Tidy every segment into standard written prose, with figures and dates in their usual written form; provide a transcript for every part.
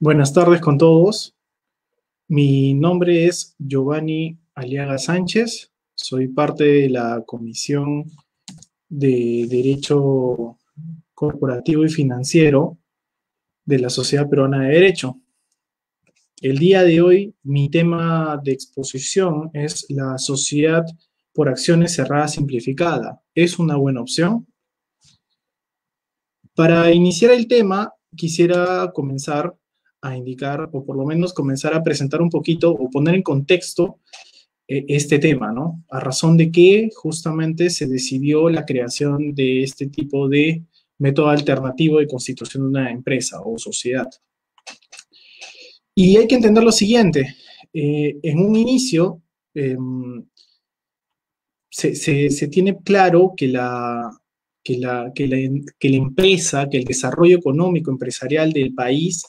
Buenas tardes con todos. Mi nombre es Giovanni Aliaga Sánchez. Soy parte de la Comisión de Derecho Corporativo y Financiero de la Sociedad Peruana de Derecho. El día de hoy, mi tema de exposición es la sociedad por acciones cerrada simplificada. ¿Es una buena opción? Para iniciar el tema, quisiera comenzar a indicar, o por lo menos comenzar a presentar un poquito o poner en contexto este tema, ¿no? A razón de que justamente se decidió la creación de este tipo de método alternativo de constitución de una empresa o sociedad. Y hay que entender lo siguiente, en un inicio se tiene claro que la empresa, que el desarrollo económico empresarial del país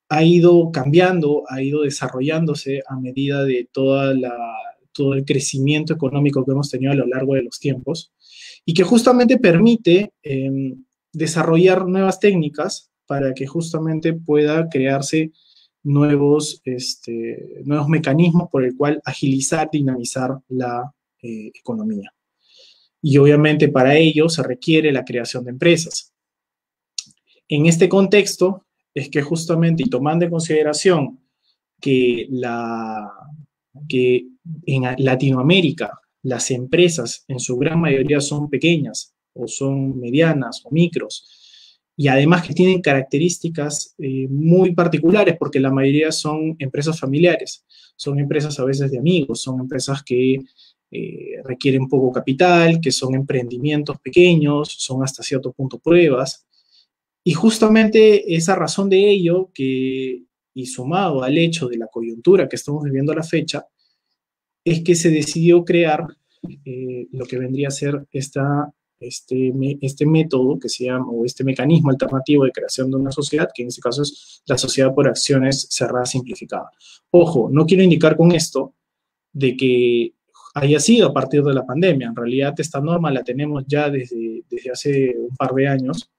ha ido cambiando, ha ido desarrollándose a medida de todo el crecimiento económico que hemos tenido a lo largo de los tiempos y que justamente permite desarrollar nuevas técnicas para que justamente pueda crearse nuevos mecanismos por el cual agilizar, dinamizar la economía. Y obviamente para ello se requiere la creación de empresas. En este contexto es que justamente, y tomando en consideración que en Latinoamérica las empresas en su gran mayoría son pequeñas o son medianas o micros, y además que tienen características muy particulares porque la mayoría son empresas familiares, son empresas a veces de amigos, son empresas que requieren poco capital, que son emprendimientos pequeños, son hasta cierto punto pruebas. Y justamente esa razón de ello, y sumado al hecho de la coyuntura que estamos viviendo a la fecha, es que se decidió crear lo que vendría a ser este método que se llama, o este mecanismo alternativo de creación de una sociedad, que en este caso es la sociedad por acciones cerrada simplificada. Ojo, no quiero indicar con esto de que haya sido a partir de la pandemia. En realidad esta norma la tenemos ya desde hace un par de años,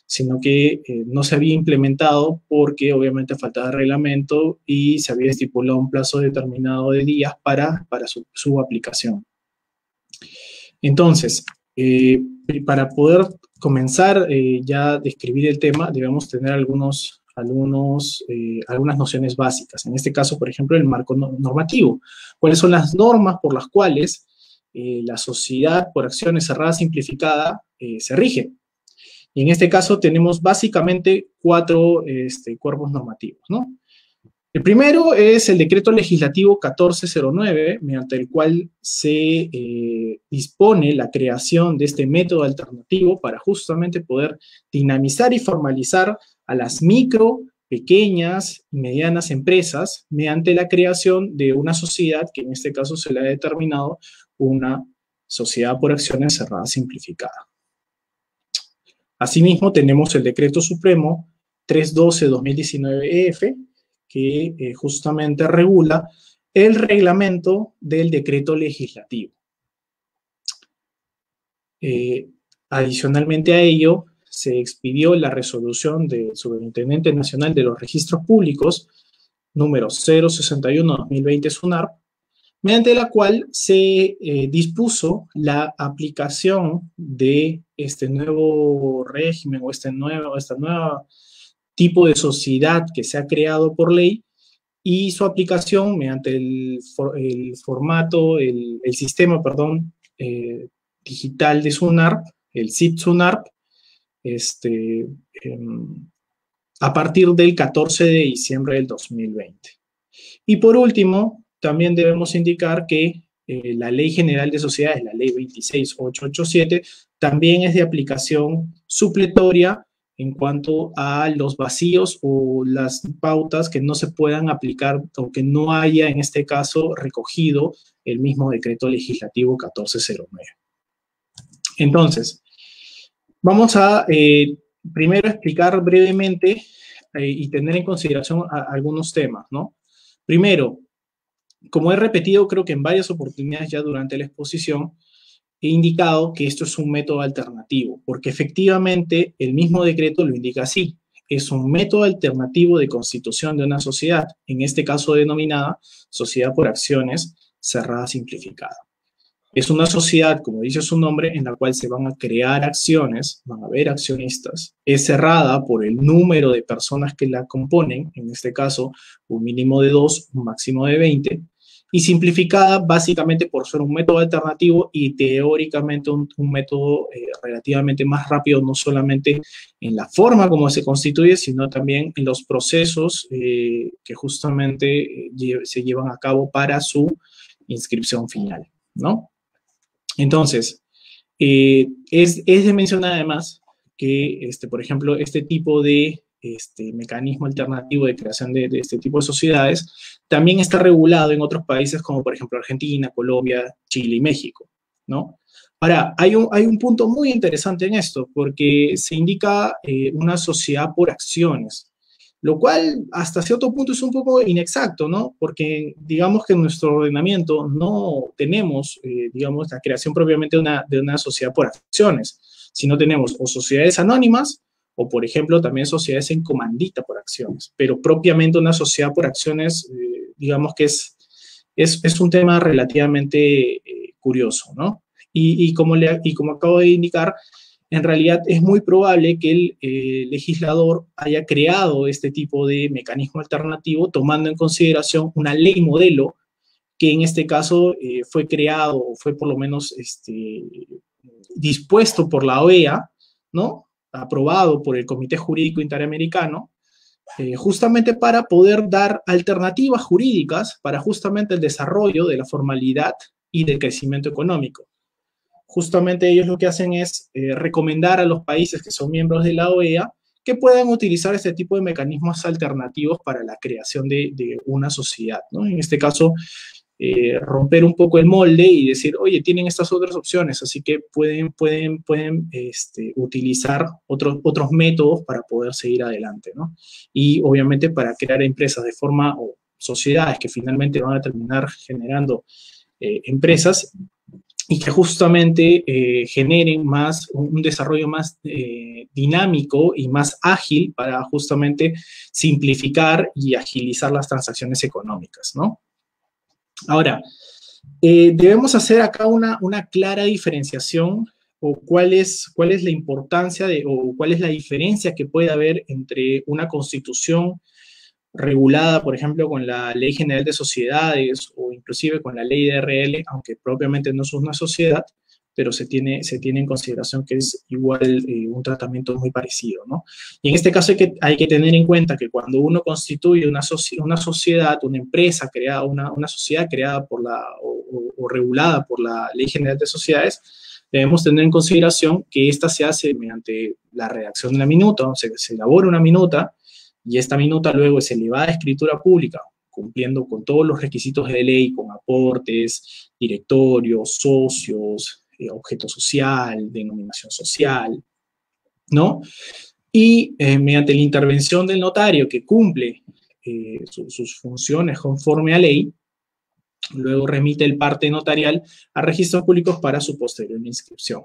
sino que no se había implementado porque obviamente faltaba reglamento y se había estipulado un plazo determinado de días para su aplicación. Entonces, para poder comenzar ya a describir el tema, debemos tener algunas nociones básicas. En este caso, por ejemplo, el marco normativo. ¿Cuáles son las normas por las cuales la sociedad por acciones cerrada simplificada se rige? Y en este caso tenemos básicamente cuatro cuerpos normativos, ¿no? El primero es el decreto legislativo 1409, mediante el cual se dispone la creación de este método alternativo para justamente poder dinamizar y formalizar a las micro, pequeñas y medianas empresas mediante la creación de una sociedad que en este caso se le ha determinado una sociedad por acciones cerrada simplificada. Asimismo, tenemos el Decreto Supremo 312-2019-EF, que justamente regula el reglamento del decreto legislativo. Adicionalmente a ello, se expidió la resolución del Superintendente Nacional de los Registros Públicos, número 061-2020 SUNARP, mediante la cual se dispuso la aplicación de este nuevo régimen o este nuevo tipo de sociedad que se ha creado por ley y su aplicación mediante el sistema digital de SUNARP, el SIT SUNARP, a partir del 14 de diciembre del 2020. Y por último, también debemos indicar que la Ley General de Sociedades, la Ley 26887, también es de aplicación supletoria en cuanto a los vacíos o las pautas que no se puedan aplicar o que no haya en este caso recogido el mismo decreto legislativo 1409. Entonces, vamos a primero explicar brevemente y tener en consideración algunos temas, ¿no? Primero, como he repetido creo que en varias oportunidades ya durante la exposición, he indicado que esto es un método alternativo, porque efectivamente el mismo decreto lo indica así. es un método alternativo de constitución de una sociedad, en este caso denominada sociedad por acciones cerrada simplificada. Es una sociedad, como dice su nombre, en la cual se van a crear acciones, van a haber accionistas. Es cerrada por el número de personas que la componen, en este caso un mínimo de 2, un máximo de 20, y simplificada básicamente por ser un método alternativo y teóricamente un método relativamente más rápido, no solamente en la forma como se constituye, sino también en los procesos que justamente se llevan a cabo para su inscripción final, ¿no? Entonces, es de mencionar además que, por ejemplo, este tipo de mecanismo alternativo de creación de este tipo de sociedades también está regulado en otros países como, por ejemplo, Argentina, Colombia, Chile y México, ¿no? Ahora, hay un punto muy interesante en esto, porque se indica una sociedad por acciones, lo cual hasta cierto punto es un poco inexacto, ¿no? Porque digamos que en nuestro ordenamiento no tenemos, digamos, la creación propiamente de una sociedad por acciones, sino tenemos o sociedades anónimas o, por ejemplo, también sociedades en comandita por acciones, pero propiamente una sociedad por acciones, digamos que es un tema relativamente curioso, ¿no? Y como acabo de indicar, en realidad es muy probable que el legislador haya creado este tipo de mecanismo alternativo tomando en consideración una ley modelo que en este caso fue creado o fue por lo menos dispuesto por la OEA, ¿no? Aprobado por el Comité Jurídico Interamericano, justamente para poder dar alternativas jurídicas para justamente el desarrollo de la formalidad y del crecimiento económico. Justamente ellos lo que hacen es recomendar a los países que son miembros de la OEA que puedan utilizar este tipo de mecanismos alternativos para la creación de una sociedad, ¿no? En este caso, romper un poco el molde y decir, oye, tienen estas otras opciones, así que pueden utilizar otros métodos para poder seguir adelante, ¿no? Y obviamente para crear empresas de forma, o sociedades que finalmente van a terminar generando empresas y que justamente generen un desarrollo más dinámico y más ágil para justamente simplificar y agilizar las transacciones económicas, ¿no? Ahora, debemos hacer acá una clara diferenciación o cuál es la importancia o cuál es la diferencia que puede haber entre una constitución regulada, por ejemplo, con la Ley General de Sociedades o inclusive con la Ley de RL, aunque propiamente no es una sociedad, pero se tiene en consideración que es igual un tratamiento muy parecido, ¿no? Y en este caso hay que tener en cuenta que cuando uno constituye una sociedad, una empresa creada, una sociedad creada por o regulada por la Ley General de Sociedades, debemos tener en consideración que esta se hace mediante la redacción de una minuta, o sea, se elabora una minuta, y esta minuta luego es elevada a escritura pública, cumpliendo con todos los requisitos de ley, con aportes, directorios, socios, objeto social, denominación social, ¿no? Y mediante la intervención del notario que cumple sus funciones conforme a ley, luego remite el parte notarial a registros públicos para su posterior inscripción.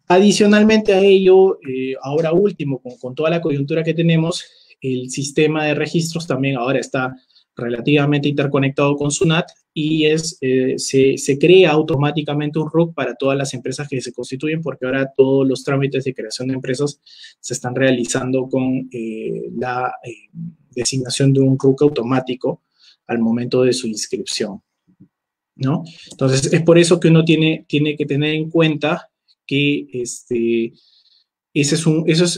Adicionalmente a ello, ahora último, con toda la coyuntura que tenemos, el sistema de registros también ahora está relativamente interconectado con SUNAT y se crea automáticamente un RUC para todas las empresas que se constituyen, porque ahora todos los trámites de creación de empresas se están realizando con la designación de un RUC automático al momento de su inscripción, ¿no? Entonces, es por eso que uno tiene que tener en cuenta que ese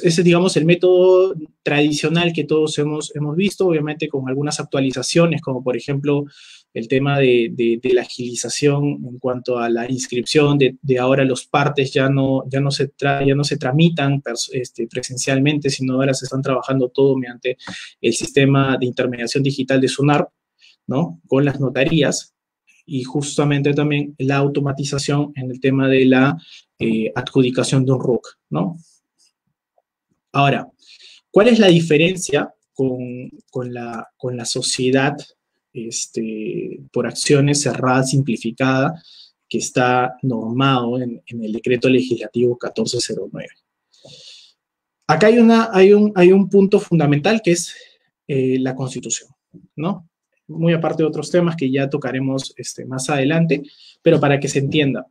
es, digamos, el método tradicional que todos hemos visto, obviamente con algunas actualizaciones, como por ejemplo el tema de la agilización en cuanto a la inscripción, de ahora los partes ya no se tramitan presencialmente, sino ahora se están trabajando todo mediante el sistema de intermediación digital de SUNARP, ¿no? Con las notarías, y justamente también la automatización en el tema de la adjudicación de un RUC, ¿no? Ahora, ¿cuál es la diferencia con la sociedad por acciones cerrada, simplificada, que está normado en el decreto legislativo 1409? Acá hay un punto fundamental que es la Constitución, ¿no? Muy aparte de otros temas que ya tocaremos más adelante, pero para que se entienda.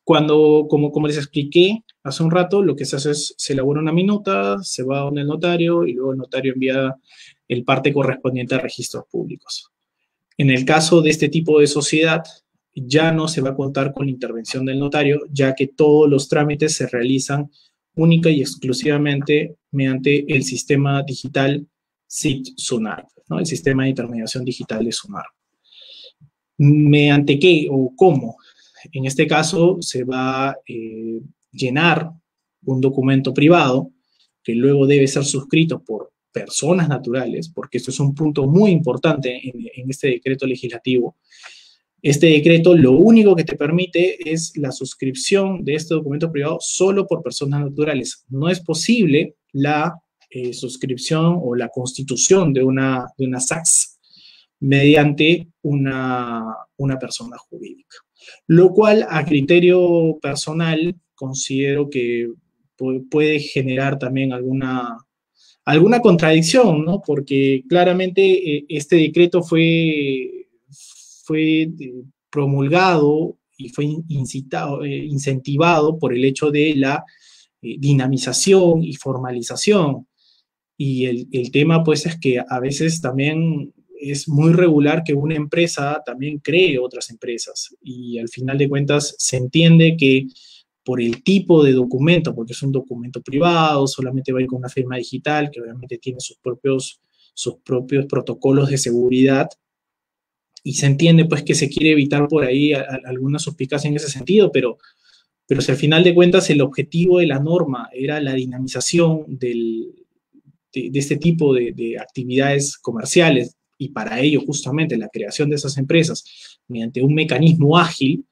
Como les expliqué hace un rato, lo que se hace es, se elabora una minuta, se va donde el notario y luego el notario envía el parte correspondiente a registros públicos. En el caso de este tipo de sociedad, ya no se va a contar con la intervención del notario, ya que todos los trámites se realizan única y exclusivamente mediante el sistema digital SIT-SUNARP, ¿no? El sistema de intermediación digital de SUNARP. ¿Mediante qué o cómo? En este caso se va a llenar un documento privado que luego debe ser suscrito por personas naturales, porque esto es un punto muy importante en este decreto legislativo. Este decreto lo único que te permite es la suscripción de este documento privado solo por personas naturales. No es posible la suscripción o la constitución de una SACS mediante una persona jurídica. Lo cual, a criterio personal, considero que puede generar también alguna contradicción, ¿no? Porque claramente este decreto fue promulgado y fue incentivado por el hecho de la dinamización y formalización. Y el tema, pues, es que a veces también es muy regular que una empresa también cree otras empresas. Y al final de cuentas se entiende que por el tipo de documento, porque es un documento privado, solamente va a ir con una firma digital, que obviamente tiene sus propios protocolos de seguridad, y se entiende pues que se quiere evitar por ahí alguna suspicacia en ese sentido, pero si al final de cuentas el objetivo de la norma era la dinamización de este tipo de actividades comerciales, y para ello justamente la creación de esas empresas mediante un mecanismo ágil,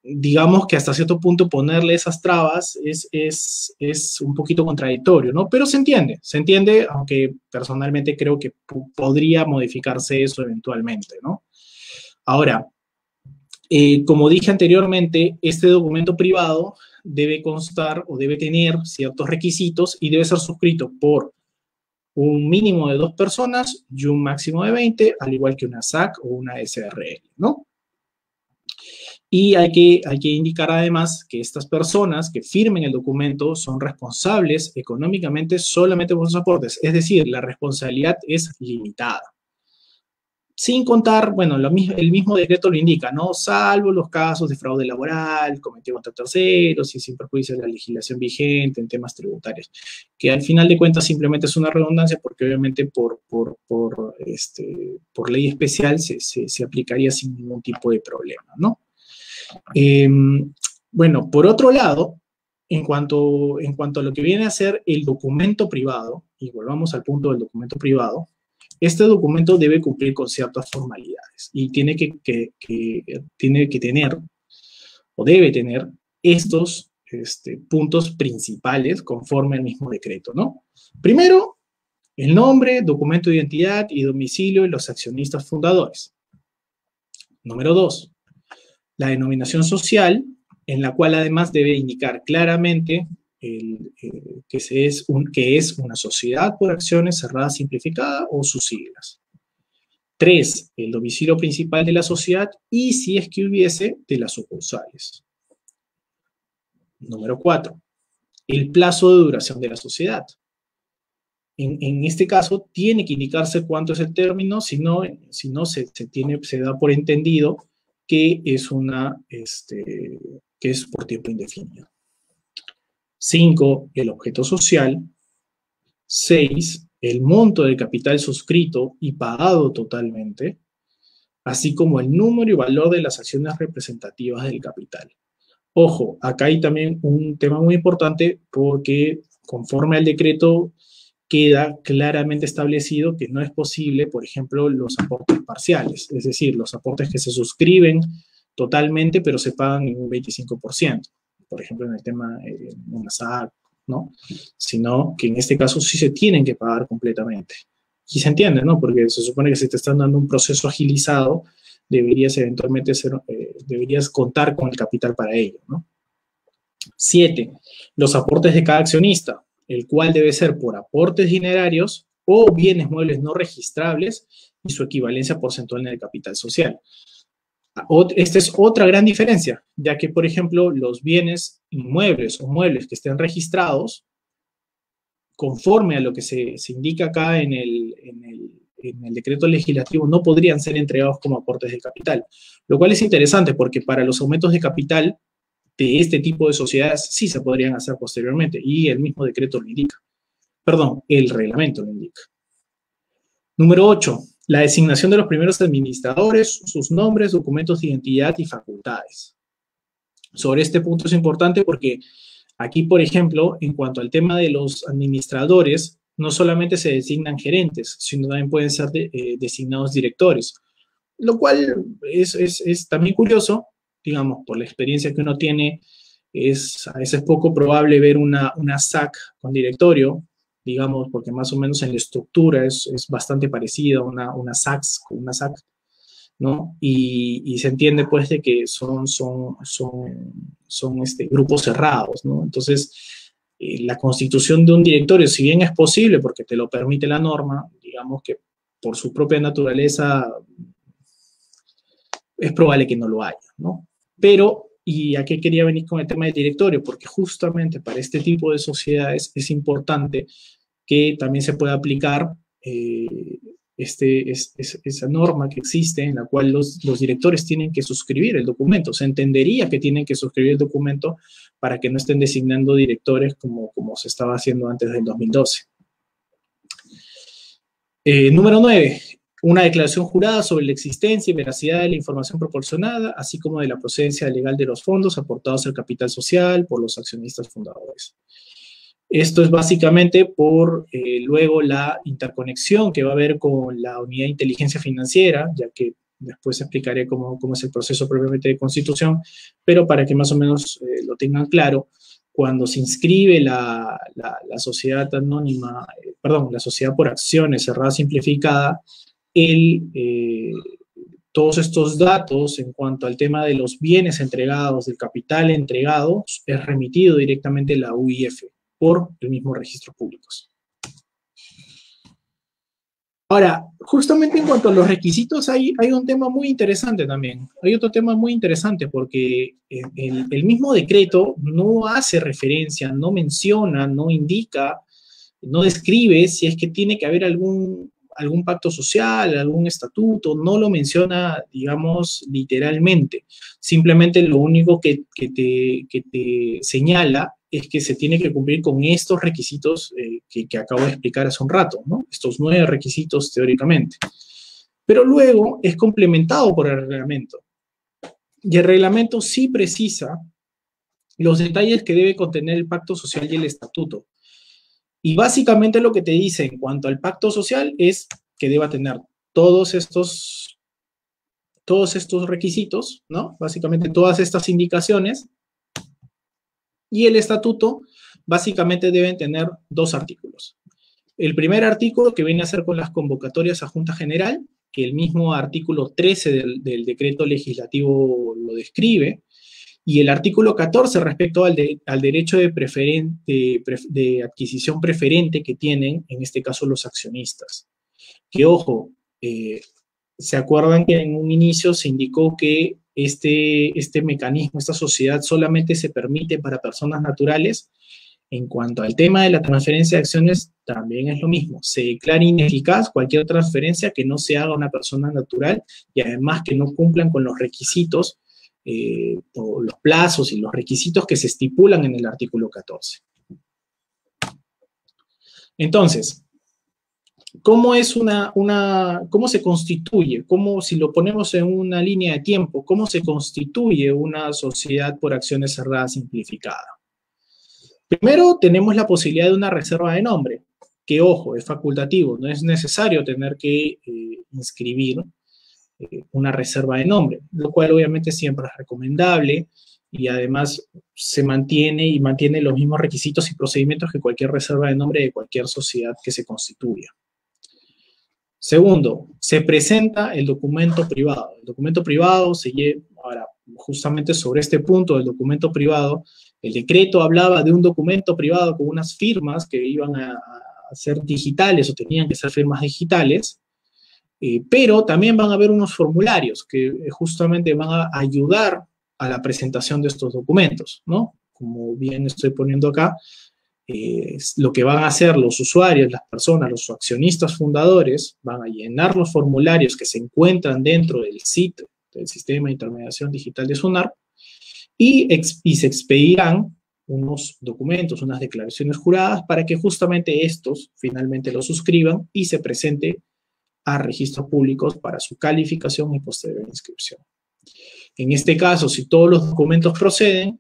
digamos que hasta cierto punto ponerle esas trabas es un poquito contradictorio, ¿no? Pero se entiende, aunque personalmente creo que podría modificarse eso eventualmente, ¿no? Ahora, como dije anteriormente, este documento privado debe constar o debe tener ciertos requisitos y debe ser suscrito por un mínimo de 2 personas y un máximo de 20, al igual que una SAC o una SRL, ¿no? Y hay que indicar además que estas personas que firmen el documento son responsables económicamente solamente por sus aportes, es decir, la responsabilidad es limitada. Sin contar, bueno, el mismo decreto lo indica, ¿no? Salvo los casos de fraude laboral, cometido contra terceros y sin perjuicio de la legislación vigente en temas tributarios, que al final de cuentas simplemente es una redundancia porque obviamente por ley especial se aplicaría sin ningún tipo de problema, ¿no? Bueno, por otro lado, en cuanto a lo que viene a ser el documento privado, y volvamos al punto del documento privado, este documento debe cumplir con ciertas formalidades y tiene que tener o debe tener estos puntos principales conforme al mismo decreto, ¿no? Primero, el nombre, documento de identidad y domicilio de los accionistas fundadores. Número 2, la denominación social, en la cual además debe indicar claramente que es una sociedad por acciones cerrada simplificada o sus siglas. 3, el domicilio principal de la sociedad y, si es que hubiese, de las sucursales. Número 4, el plazo de duración de la sociedad. En este caso, tiene que indicarse cuánto es el término, si no se da por entendido que es por tiempo indefinido. 5, el objeto social. 6, el monto de capital suscrito y pagado totalmente, así como el número y valor de las acciones representativas del capital. Ojo, acá hay también un tema muy importante porque conforme al decreto queda claramente establecido que no es posible, por ejemplo, los aportes parciales, es decir, los aportes que se suscriben totalmente pero se pagan en un 25%, por ejemplo, en el tema de una SAC, ¿no? Sino que en este caso sí se tienen que pagar completamente. Y se entiende, ¿no? Porque se supone que si te están dando un proceso agilizado, deberías eventualmente deberías contar con el capital para ello, ¿no? 7, los aportes de cada accionista. el cual debe ser por aportes dinerarios o bienes muebles no registrables y su equivalencia porcentual en el capital social. Esta es otra gran diferencia, ya que, por ejemplo, los bienes inmuebles o muebles que estén registrados, conforme a lo que se indica acá en el decreto legislativo, no podrían ser entregados como aportes de capital, lo cual es interesante porque para los aumentos de capital de este tipo de sociedades sí se podrían hacer posteriormente y el mismo decreto lo indica. Perdón, el reglamento lo indica. Número 8. La designación de los primeros administradores, sus nombres, documentos de identidad y facultades. Sobre este punto es importante porque aquí, por ejemplo, en cuanto al tema de los administradores, no solamente se designan gerentes, sino también pueden ser designados directores, lo cual es también curioso, digamos, por la experiencia que uno tiene, a veces es poco probable ver una SAC con directorio, digamos, porque más o menos en la estructura es bastante parecida a una SAC, ¿no? Y se entiende, pues, de que son grupos cerrados, ¿no? Entonces, la constitución de un directorio, si bien es posible, porque te lo permite la norma, digamos que por su propia naturaleza es probable que no lo haya, ¿no? Pero, ¿y a qué quería venir con el tema del directorio? Porque justamente para este tipo de sociedades es importante que también se pueda aplicar esa norma que existe en la cual los directores tienen que suscribir el documento. Se entendería que tienen que suscribir el documento para que no estén designando directores como se estaba haciendo antes del 2012. Número 9. Una declaración jurada sobre la existencia y veracidad de la información proporcionada, así como de la procedencia legal de los fondos aportados al capital social por los accionistas fundadores. Esto es básicamente por luego la interconexión que va a haber con la unidad de inteligencia financiera, ya que después explicaré cómo es el proceso propiamente de constitución, pero para que más o menos lo tengan claro, cuando se inscribe la sociedad anónima, la sociedad por acciones cerrada simplificada, todos estos datos en cuanto al tema de los bienes entregados, del capital entregado, es remitido directamente a la UIF por el mismo registro públicos. Ahora, justamente en cuanto a los requisitos, hay un tema muy interesante también. Hay otro tema muy interesante porque el mismo decreto no hace referencia, no menciona, no indica, no describe si es que tiene que haber algún pacto social, algún estatuto, no lo menciona, digamos, literalmente. Simplemente lo único que te señala es que se tiene que cumplir con estos requisitos que acabo de explicar hace un rato, ¿no? Estos 9 requisitos teóricamente. Pero luego es complementado por el reglamento. Y el reglamento sí precisa los detalles que debe contener el pacto social y el estatuto. Y básicamente lo que te dice en cuanto al pacto social es que deba tener todos estos requisitos, ¿no? Básicamente todas estas indicaciones. Y el estatuto básicamente deben tener 2 artículos. El primer artículo que viene a ser con las convocatorias a Junta General, que el mismo artículo 13 del decreto legislativo lo describe, y el artículo 14 respecto al derecho de adquisición preferente que tienen, en este caso, los accionistas. Que, ojo, ¿se acuerdan que en un inicio se indicó que este mecanismo, esta sociedad, solamente se permite para personas naturales? En cuanto al tema de la transferencia de acciones, también es lo mismo. Se declara ineficaz cualquier transferencia que no se haga a una persona natural y además que no cumplan con los requisitos o los plazos y los requisitos que se estipulan en el artículo 14. Entonces, ¿cómo se constituye? Si lo ponemos en una línea de tiempo, ¿cómo se constituye una sociedad por acciones cerradas simplificada? Primero, tenemos la posibilidad de una reserva de nombre, que, ojo, es facultativo, no es necesario tener que inscribir una reserva de nombre, lo cual obviamente siempre es recomendable y además se mantiene los mismos requisitos y procedimientos que cualquier reserva de nombre de cualquier sociedad que se constituya. Segundo, se presenta el documento privado. El documento privado ahora, justamente sobre este punto del documento privado, El decreto hablaba de un documento privado con unas firmas que iban a ser digitales o tenían que ser firmas digitales, pero también van a haber unos formularios que justamente van a ayudar a la presentación de estos documentos, ¿no? Como bien estoy poniendo acá, lo que van a hacer los usuarios, las personas, los accionistas fundadores, van a llenar los formularios que se encuentran dentro del sitio del Sistema de Intermediación Digital de SUNARP y se expedirán unos documentos, unas declaraciones juradas para que justamente estos finalmente lo suscriban y se presente a registros públicos para su calificación y posterior inscripción. En este caso, si todos los documentos proceden,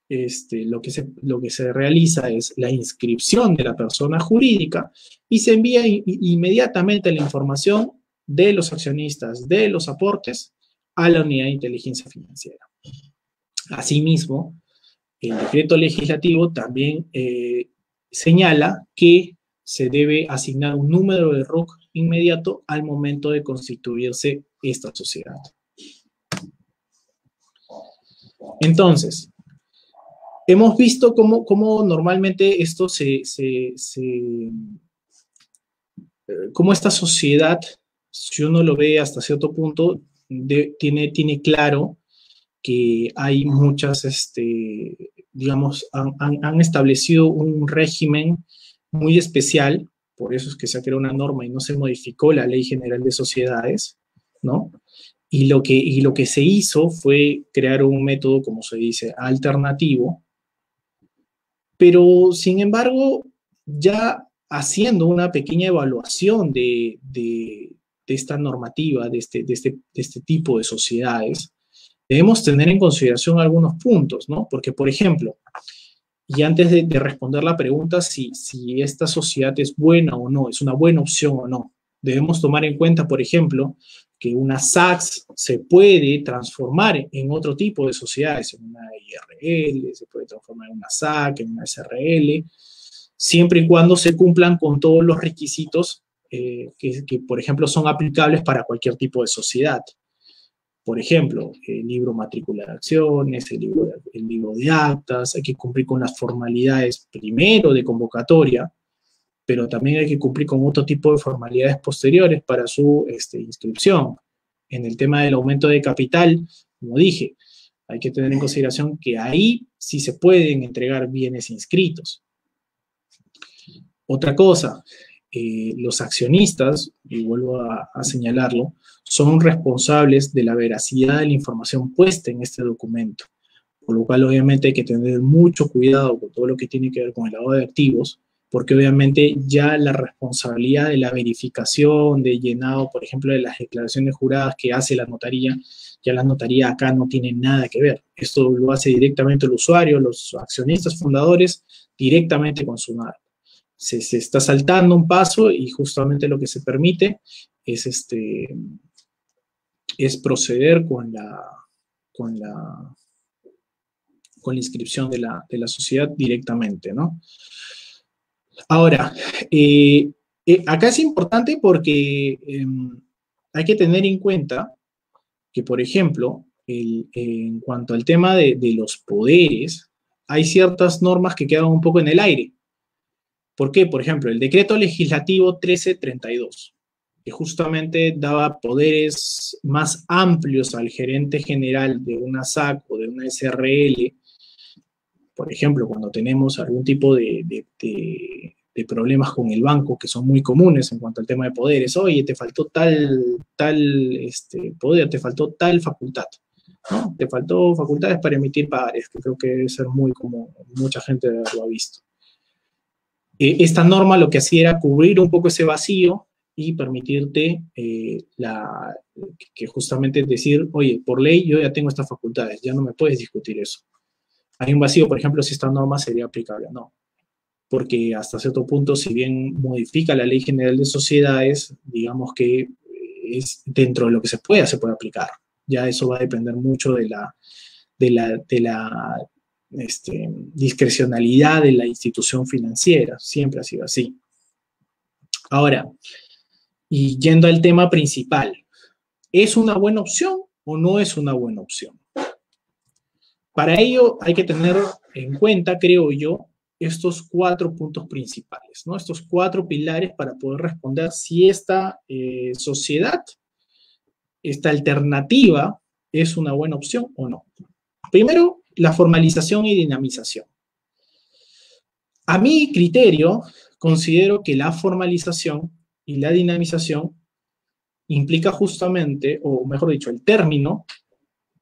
lo que se realiza es la inscripción de la persona jurídica y se envía inmediatamente la información de los accionistas, de los aportes, a la unidad de inteligencia financiera. Asimismo, el decreto legislativo también señala que se debe asignar un número de RUC inmediato al momento de constituirse esta sociedad. Entonces, hemos visto cómo normalmente esto cómo esta sociedad, si uno lo ve hasta cierto punto, tiene claro que hay muchas, digamos, han establecido un régimen muy especial, por eso es que se creó una norma y no se modificó la Ley General de Sociedades, ¿no? Y lo que se hizo fue crear un método, como se dice, alternativo, pero sin embargo, ya haciendo una pequeña evaluación de esta normativa, de este tipo de sociedades, debemos tener en consideración algunos puntos, ¿no? Porque, por ejemplo, y antes de responder la pregunta si esta sociedad es buena o no, es una buena opción o no, debemos tomar en cuenta, por ejemplo, que una SACS se puede transformar en otro tipo de sociedades, en una IRL, se puede transformar en una SAC, en una SRL, siempre y cuando se cumplan con todos los requisitos que, por ejemplo, son aplicables para cualquier tipo de sociedad. Por ejemplo, el libro matrícula de acciones, el libro de actas, hay que cumplir con las formalidades primero de convocatoria, pero también hay que cumplir con otro tipo de formalidades posteriores para su inscripción. En el tema del aumento de capital, como dije, hay que tener en consideración que ahí sí se pueden entregar bienes inscritos. Otra cosa, los accionistas, y vuelvo a señalarlo, son responsables de la veracidad de la información puesta en este documento, por lo cual obviamente hay que tener mucho cuidado con todo lo que tiene que ver con el lavado de activos, porque obviamente ya la responsabilidad de la verificación, de llenado, por ejemplo, de las declaraciones juradas que hace la notaría, ya la notaría acá no tiene nada que ver. Esto lo hace directamente el usuario, los accionistas fundadores, directamente con SUNARP. Se está saltando un paso y justamente lo que se permite es proceder con la inscripción de la sociedad directamente, ¿no? Ahora, acá es importante porque hay que tener en cuenta que, por ejemplo, en cuanto al tema de los poderes, hay ciertas normas que quedan un poco en el aire. ¿Por qué? Por ejemplo, el decreto legislativo 1332, que justamente daba poderes más amplios al gerente general de una SAC o de una SRL. Por ejemplo, cuando tenemos algún tipo de problemas con el banco, que son muy comunes en cuanto al tema de poderes, oye, te faltó tal poder, te faltó tal facultad, ¿no? Te faltó facultades para emitir pagares, que creo que debe ser muy común, mucha gente lo ha visto. Esta norma lo que hacía era cubrir un poco ese vacío y permitirte que justamente decir, oye, por ley yo ya tengo estas facultades, ya no me puedes discutir eso. Hay un vacío, por ejemplo, si esta norma sería aplicable o no. Porque hasta cierto punto, si bien modifica la Ley General de Sociedades, digamos que es dentro de lo que se puede aplicar. Ya eso va a depender mucho de la discrecionalidad de la institución financiera. Siempre ha sido así. Ahora, y yendo al tema principal, ¿es una buena opción o no es una buena opción? Para ello hay que tener en cuenta, creo yo, estos 4 puntos principales, ¿no? Estos 4 pilares para poder responder si esta sociedad, esta alternativa es una buena opción o no. Primero, la formalización y dinamización. A mi criterio, considero que la formalización y la dinamización implica justamente, o mejor dicho, el término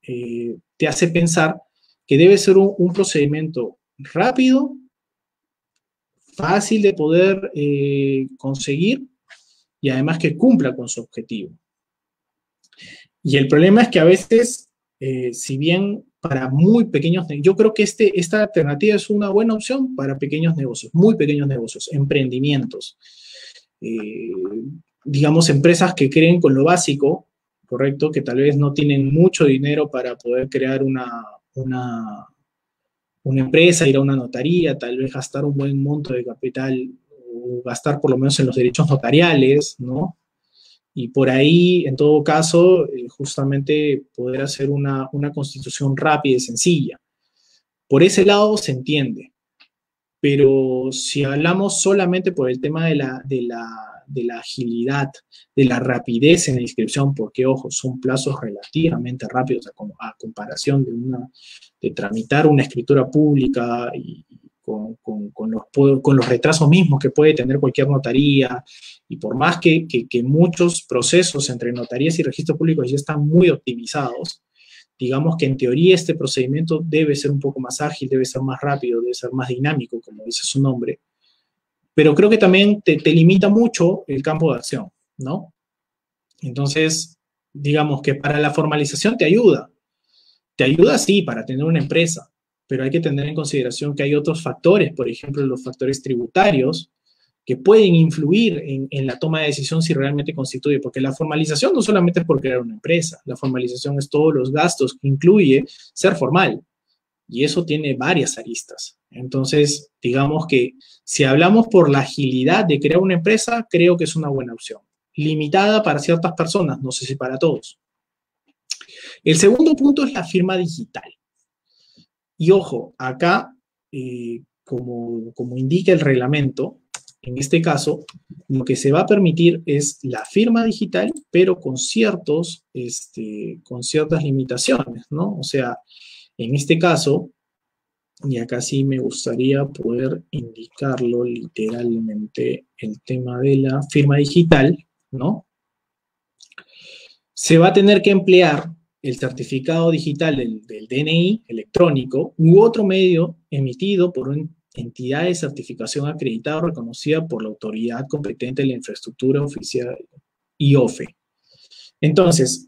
te hace pensar que debe ser un procedimiento rápido, fácil de poder conseguir y además que cumpla con su objetivo. Y el problema es que a veces, si bien para muy pequeños, yo creo que esta alternativa es una buena opción para pequeños negocios, muy pequeños negocios, emprendimientos. Digamos, empresas que creen con lo básico, correcto, que tal vez no tienen mucho dinero para poder crear una empresa, ir a una notaría, tal vez gastar un buen monto de capital o gastar por lo menos en los derechos notariales, ¿no? Y por ahí, en todo caso, justamente poder hacer una constitución rápida y sencilla. Por ese lado se entiende, pero si hablamos solamente por el tema de la agilidad, de la rapidez en la inscripción, porque, ojo, son plazos relativamente rápidos a comparación de tramitar una escritura pública y con los retrasos mismos que puede tener cualquier notaría, y por más que muchos procesos entre notarías y registros públicos ya están muy optimizados, digamos que en teoría este procedimiento debe ser un poco más ágil, debe ser más rápido, debe ser más dinámico, como dice su nombre, pero creo que también te limita mucho el campo de acción, ¿no? Entonces, digamos que para la formalización te ayuda sí para tener una empresa, pero hay que tener en consideración que hay otros factores, por ejemplo, los factores tributarios, que pueden influir en la toma de decisión si realmente constituye, porque la formalización no solamente es por crear una empresa, la formalización es todos los gastos que incluye ser formal, y eso tiene varias aristas. Entonces, digamos que si hablamos por la agilidad de crear una empresa, creo que es una buena opción, limitada para ciertas personas, no sé si para todos. El segundo punto es la firma digital. Y ojo, acá, como indica el reglamento, en este caso, lo que se va a permitir es la firma digital, pero con ciertas limitaciones, ¿no? O sea, en este caso, y acá sí me gustaría poder indicarlo literalmente, el tema de la firma digital, ¿no? Se va a tener que emplear el certificado digital del DNI electrónico u otro medio emitido por una entidad de certificación acreditada o reconocida por la autoridad competente en la infraestructura oficial IOFE. Entonces,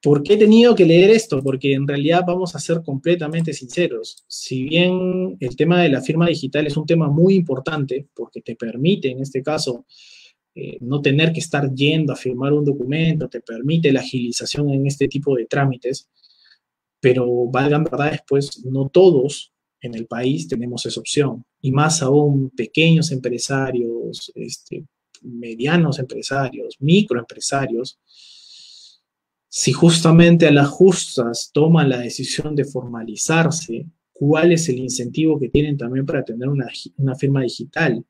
¿por qué he tenido que leer esto? Porque en realidad vamos a ser completamente sinceros. Si bien el tema de la firma digital es un tema muy importante, porque te permite, en este caso, no tener que estar yendo a firmar un documento, te permite la agilización en este tipo de trámites, pero valgan verdades, pues no todos en el país tenemos esa opción, y más aún pequeños empresarios, medianos empresarios, microempresarios, si justamente a las justas toman la decisión de formalizarse, ¿cuál es el incentivo que tienen también para tener una firma digital?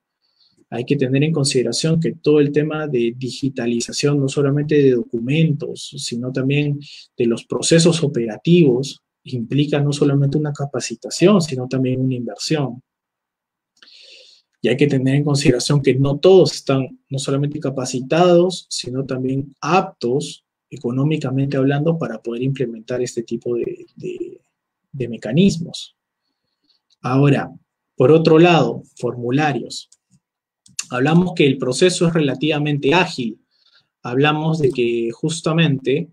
Hay que tener en consideración que todo el tema de digitalización, no solamente de documentos, sino también de los procesos operativos, implica no solamente una capacitación, sino también una inversión. Y hay que tener en consideración que no todos están no solamente capacitados, sino también aptos, económicamente hablando, para poder implementar este tipo de mecanismos. Ahora, por otro lado, formularios. Hablamos que el proceso es relativamente ágil. Hablamos de que justamente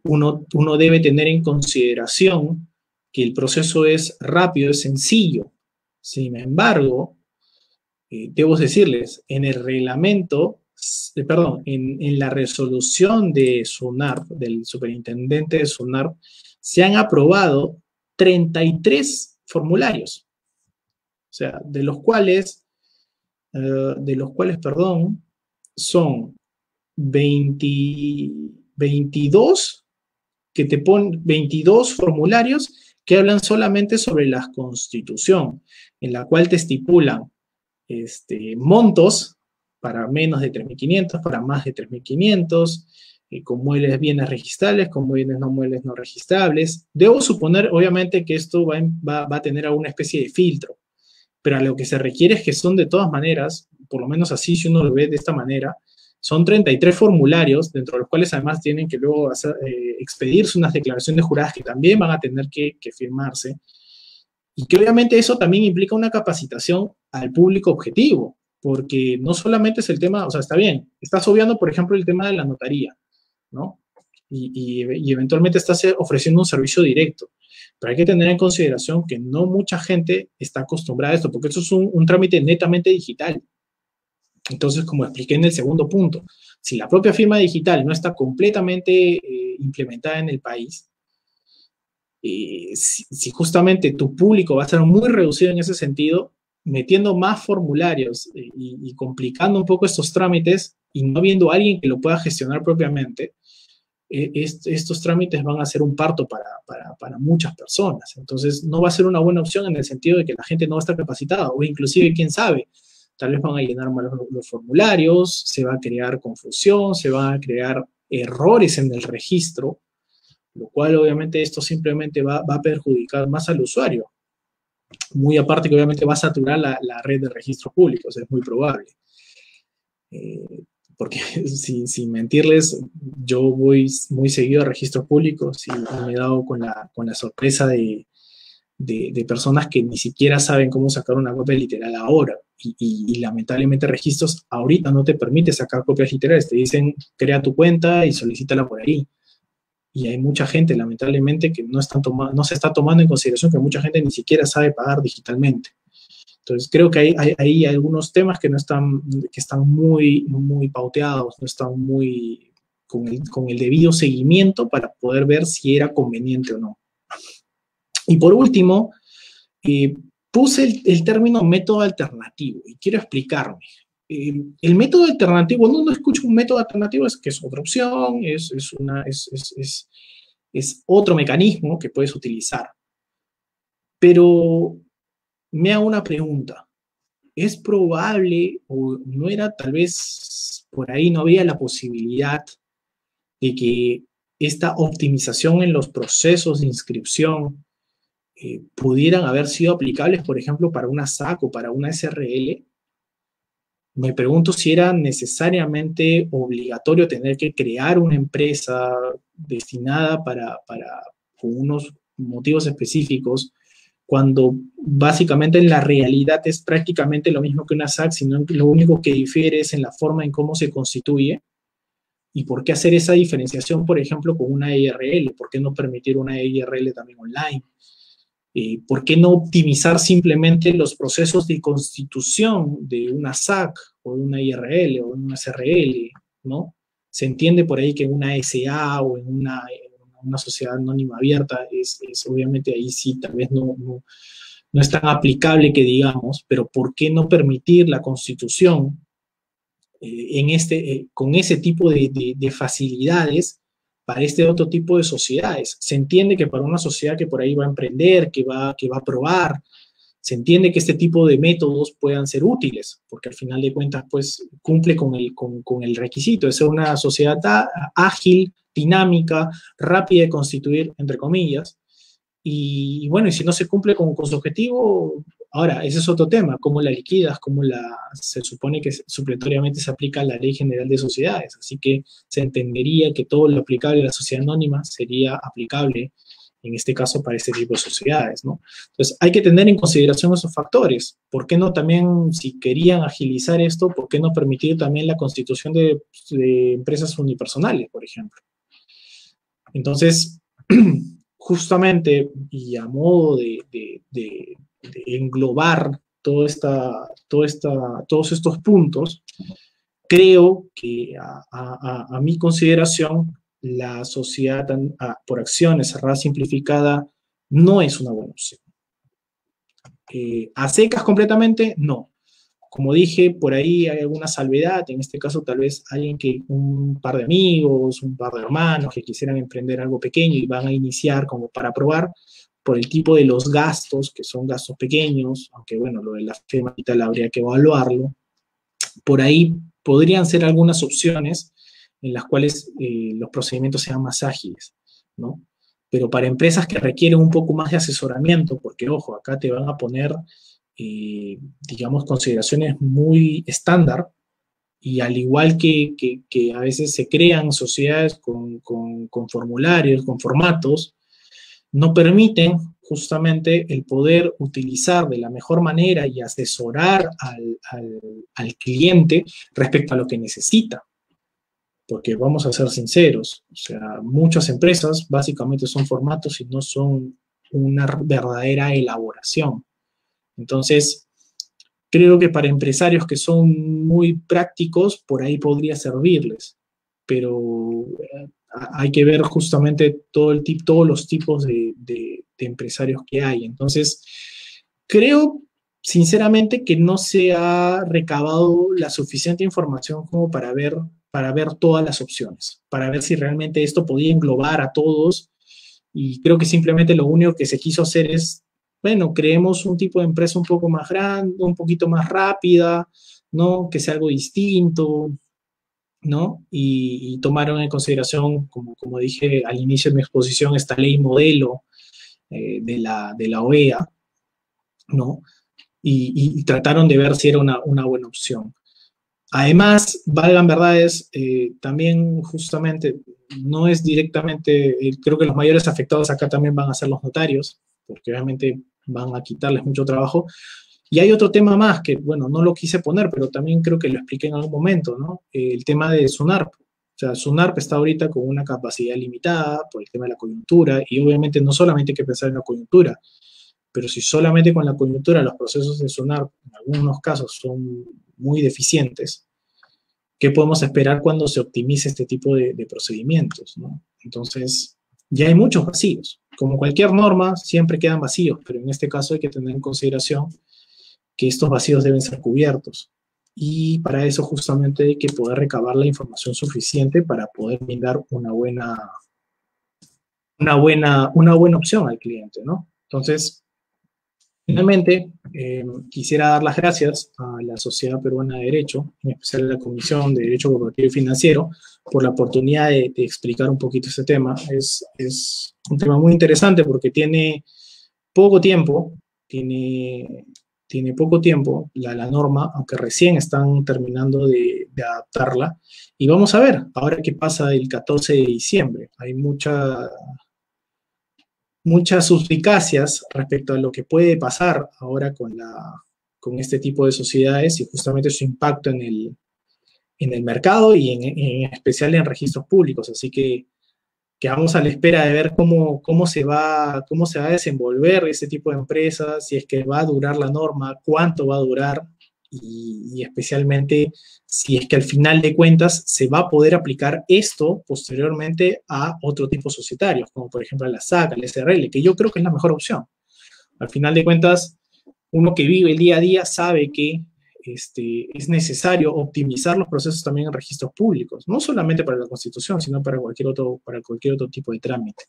uno debe tener en consideración que el proceso es rápido, es sencillo. Sin embargo, debo decirles, en el reglamento, en la resolución de SUNAR, del superintendente de SUNAR, se han aprobado 33 formularios. O sea, de los cuales, perdón, son 22 formularios que hablan solamente sobre la Constitución, en la cual te estipulan montos para menos de 3.500, para más de 3.500, con muebles bienes registrables, con muebles no registrables. Debo suponer, obviamente, que esto va a tener alguna especie de filtro, pero a lo que se requiere es que son de todas maneras, por lo menos así si uno lo ve de esta manera, son 33 formularios, dentro de los cuales además tienen que luego expedirse unas declaraciones juradas que también van a tener que firmarse, y que obviamente eso también implica una capacitación al público objetivo, porque no solamente es el tema, o sea, está bien, estás obviando, por ejemplo, el tema de la notaría, ¿no? Y eventualmente estás ofreciendo un servicio directo, pero hay que tener en consideración que no mucha gente está acostumbrada a esto, porque esto es un trámite netamente digital. Entonces, como expliqué en el segundo punto, si la propia firma digital no está completamente implementada en el país, si justamente tu público va a ser muy reducido en ese sentido, metiendo más formularios y complicando un poco estos trámites y no viendo a alguien que lo pueda gestionar propiamente, estos trámites van a ser un parto para muchas personas. Entonces, no va a ser una buena opción en el sentido de que la gente no va a estar capacitada, o inclusive, quién sabe, tal vez van a llenar mal los formularios, se va a crear confusión, se van a crear errores en el registro, lo cual obviamente esto simplemente va a perjudicar más al usuario. Muy aparte que obviamente va a saturar la red de registros públicos, es muy probable. Porque sin mentirles, yo voy muy seguido a registros públicos y me he dado con la sorpresa de personas que ni siquiera saben cómo sacar una copia literal ahora. Y lamentablemente registros ahorita no te permite sacar copias literales. Te dicen, crea tu cuenta y solicítala por ahí. Y hay mucha gente, lamentablemente, que no se está tomando en consideración que mucha gente ni siquiera sabe pagar digitalmente. Entonces, creo que hay algunos temas que están muy, muy pauteados, no están muy con el debido seguimiento para poder ver si era conveniente o no. Y por último, puse el término método alternativo y quiero explicarme. El método alternativo, cuando uno escucha un método alternativo, es que es otra opción, es otro mecanismo que puedes utilizar. Pero me hago una pregunta. ¿Es probable o no era tal vez por ahí, no había la posibilidad de que esta optimización en los procesos de inscripción pudieran haber sido aplicables, por ejemplo, para una SAC o para una SRL? Me pregunto si era necesariamente obligatorio tener que crear una empresa destinada con unos motivos específicos, cuando básicamente en la realidad es prácticamente lo mismo que una SAC, sino que lo único que difiere es en la forma en cómo se constituye. ¿Y por qué hacer esa diferenciación, por ejemplo, con una EIRL? ¿Por qué no permitir una EIRL también online? ¿Por qué no optimizar simplemente los procesos de constitución de una SAC o de una IRL o de una SRL, ¿no? Se entiende por ahí que en una SA o en una sociedad anónima abierta es obviamente ahí sí tal vez no es tan aplicable que digamos, pero ¿por qué no permitir la constitución con ese tipo de facilidades para este otro tipo de sociedades? Se entiende que para una sociedad que por ahí va a emprender, que va a probar, se entiende que este tipo de métodos puedan ser útiles, porque al final de cuentas, pues, cumple con el requisito de ser una sociedad ágil, dinámica, rápida de constituir, entre comillas. Y bueno, y si no se cumple con su objetivo, ahora, ese es otro tema, cómo la liquidas, se supone que supletoriamente se aplica la Ley General de Sociedades, así que se entendería que todo lo aplicable a la sociedad anónima sería aplicable, en este caso, para este tipo de sociedades, ¿no? Entonces, hay que tener en consideración esos factores. ¿Por qué no también, si querían agilizar esto, por qué no permitir también la constitución de empresas unipersonales, por ejemplo? Entonces, justamente, y a modo de englobar todos estos puntos, creo que a mi consideración, la sociedad por acciones cerrada simplificada no es una buena opción. ¿A secas completamente? No. Como dije, por ahí hay alguna salvedad, en este caso tal vez un par de amigos, un par de hermanos que quisieran emprender algo pequeño y van a iniciar como para probar, por el tipo de los gastos, que son gastos pequeños, aunque bueno, lo de la FEMA y tal habría que evaluarlo. Por ahí podrían ser algunas opciones en las cuales los procedimientos sean más ágiles, ¿no? Pero para empresas que requieren un poco más de asesoramiento, porque ojo, acá te van a poner, digamos, consideraciones muy estándar, y al igual que a veces se crean sociedades con formularios, con formatos, no permiten justamente el poder utilizar de la mejor manera y asesorar al cliente respecto a lo que necesita. Porque vamos a ser sinceros, o sea, muchas empresas básicamente son formatos y no son una verdadera elaboración. Entonces, creo que para empresarios que son muy prácticos, por ahí podría servirles, pero hay que ver justamente todos los tipos de empresarios que hay. Entonces, creo sinceramente que no se ha recabado la suficiente información como para ver todas las opciones, para ver si realmente esto podía englobar a todos, y creo que simplemente lo único que se quiso hacer es, bueno, creemos un tipo de empresa un poco más grande, un poquito más rápida, ¿no? Que sea algo distinto, ¿no? Y tomaron en consideración, como dije al inicio de mi exposición, esta ley modelo de la OEA, ¿no? Y trataron de ver si era una buena opción. Además, valgan verdades, también justamente no es directamente, creo que los mayores afectados acá también van a ser los notarios, porque obviamente van a quitarles mucho trabajo. Y hay otro tema más que, bueno, no lo quise poner, pero también creo que lo expliqué en algún momento, ¿no? El tema de SUNARP. O sea, SUNARP está ahorita con una capacidad limitada por el tema de la coyuntura, y obviamente no solamente hay que pensar en la coyuntura, pero si solamente con la coyuntura los procesos de SUNARP en algunos casos son muy deficientes, ¿qué podemos esperar cuando se optimice este tipo de procedimientos, ¿no? Entonces, ya hay muchos vacíos. Como cualquier norma, siempre quedan vacíos, pero en este caso hay que tener en consideración que estos vacíos deben ser cubiertos. Y para eso justamente hay que poder recabar la información suficiente para poder brindar una buena opción al cliente, ¿no? Entonces, finalmente, quisiera dar las gracias a la Sociedad Peruana de Derecho, en especial a la Comisión de Derecho Corporativo y Financiero, por la oportunidad de explicar un poquito este tema. Es un tema muy interesante porque tiene poco tiempo, tiene poco tiempo la norma, aunque recién están terminando de adaptarla. Y vamos a ver ahora qué pasa el 14 de diciembre. Hay muchas suspicacias respecto a lo que puede pasar ahora con este tipo de sociedades y justamente su impacto en el mercado y en especial en registros públicos. Así que quedamos a la espera de ver cómo se va a desenvolver ese tipo de empresas, si es que va a durar la norma, cuánto va a durar, y especialmente si es que al final de cuentas se va a poder aplicar esto posteriormente a otro tipo societarios, como por ejemplo a la SAC, al SRL, que yo creo que es la mejor opción. Al final de cuentas, uno que vive el día a día sabe que es necesario optimizar los procesos también en registros públicos, no solamente para la Constitución, sino para cualquier otro tipo de trámite.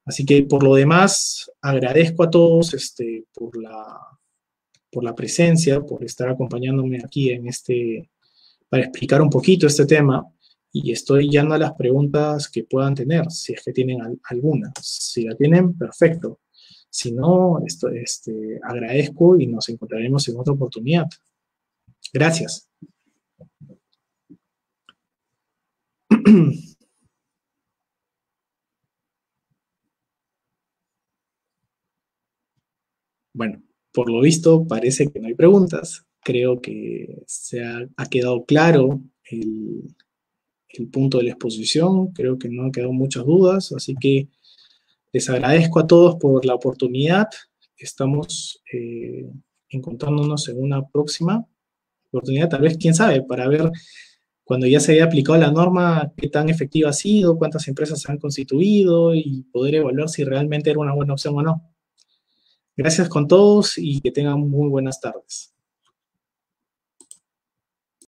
Así que por lo demás, agradezco a todos por la presencia, por estar acompañándome aquí para explicar un poquito este tema, y estoy yendo a las preguntas que puedan tener, si es que tienen alguna. Si la tienen, perfecto. Si no, agradezco y nos encontraremos en otra oportunidad. Gracias. Bueno, por lo visto parece que no hay preguntas. Creo que ha quedado claro el punto de la exposición. Creo que no han quedado muchas dudas, así que les agradezco a todos por la oportunidad. Estamos encontrándonos en una próxima oportunidad, tal vez, quién sabe, para ver cuando ya se haya aplicado la norma, qué tan efectiva ha sido, cuántas empresas se han constituido y poder evaluar si realmente era una buena opción o no. Gracias con todos y que tengan muy buenas tardes.